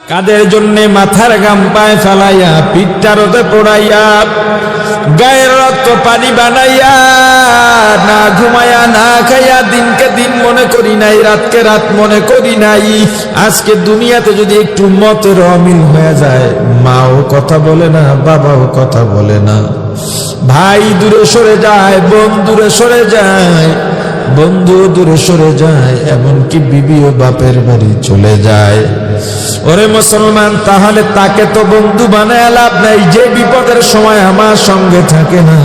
কাদের জন্যে মাথার ঘাম পায় ফেলাইয়া, পিঠটা রোদে পোড়াইয়া, গায়ের রক্ত পানি বানাইয়া, না ঘুমায়া না খাইয়া দিনকে দিন মনে করি নাই, রাতকে রাত মনে করি নাই। আজকে দুনিয়াতে যদি একটু মতের অমিল হয়ে যায়, মাও কথা বলে না, বাবাও কথা বলে না, ভাই দূরে সরে যায়, বোন দূরে সরে যায়, বন্ধু দূরে সরে যায়, এমনকি বিবিও বাপের বাড়ি চলে যায়। ওরে মুসলমান, তাহলে তাকে তো বন্ধু বানায় লাভ নাই। যে বিপদের সময় আমার সঙ্গে থাকে না,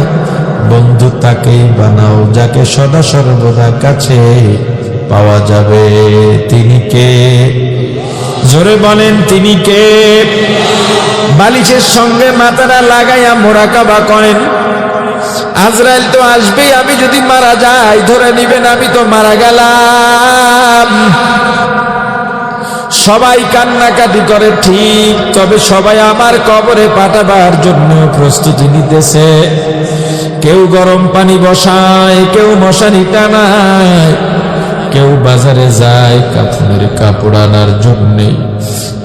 বন্ধু তাকেই বানাও যাকে সদা সর্বদা কাছে পাওয়া যাবে। তিনি কে? জোরে বলেন, তিনি কে? বালিশের সঙ্গে মাথাটা লাগাইয়া মোরাকাবা করেন, আজরাইল তো আসবেই, আমি যদি মারা যাই ধরে নিবেন আমি তো মারা গেলাম। সবাই কান্নাকাটি করে ঠিক, তবে সবাই আমার কবরে পাঠাবার জন্য প্রস্তুতি নিতেছে। কেউ গরম পানি বসায়, কেউ মশারি টানায়, কেউ বাজারে যায় কাফনের কাপড় আনার জন্যে,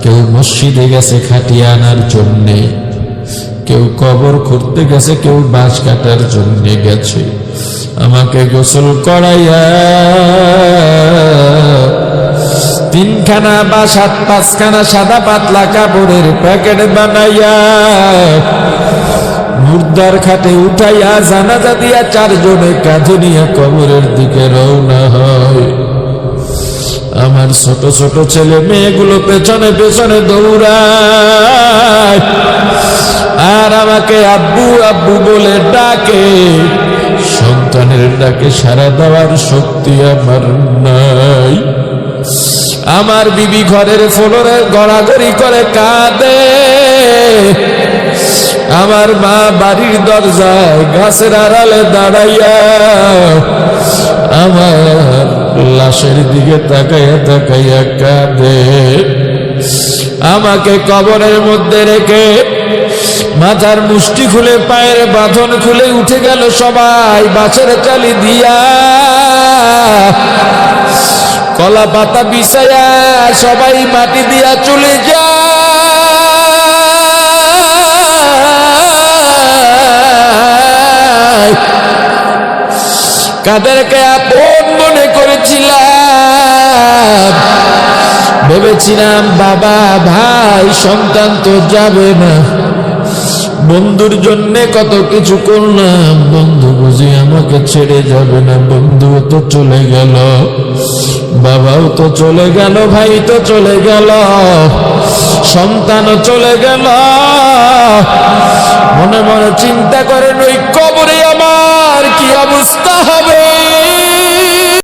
কেউ মসজিদে গেছে খাটিয়া আনার জন্যে, কেউ কবর খুঁড়তে গেছে, কেউ বাঁশ কাটার জন্য গেছে। আমাকে গোসল করাইয়া তিনখানা বা পাঁচখানা সাদা পাতলা কাপড়ের প্যাকেট বানাইয়া মুর্দার খাটে উঠাইয়া জানাজা দিয়া চারজনে কাঁধে নিয়ে কবরের দিকে রওনা হয়। আমার ছোট ছোট ছেলে মেয়েগুলো পেছনে পেছনে দৌড়ায়, আর আমাকে আব্বু আব্বু বলে ডাকে। সন্তানের ডাকে সাড়া দেওয়ার শক্তি আমার নাই। আমার বিবি ঘরের ফ্লোরে গড়াগড়ি করে কাঁদে, আমার মা বাড়ির দরজায় গাছের আড়ালে দাঁড়াইয়া আমার লাশের দিকে তাকাইয়া তাকাইয়া কাঁদে। আমাকে কবরের মধ্যে রেখে মাথার মুষ্টি খুলে পায়ের বাঁধন খুলে উঠে গেল সবাই বাঁশের চালি দিয়া, কলা পাতা বিছায়া সবাই মাটি দিয়া চলে যায়। কাদেরকে আপন মনে করেছিলাম, ভেবেছিলাম বাবা ভাই সন্তান তো যাবে না, বন্ধুর জন্য কত কিছু করলাম, বন্ধু বুঝি আমাকে ছেড়ে যাবে না। বন্ধুও তো চলে গেল, বাবাও তো চলে গেল, ভাই তো চলে গেল, সন্তানও চলে গেল। মনে মনে চিন্তা করেন, ওই কবরে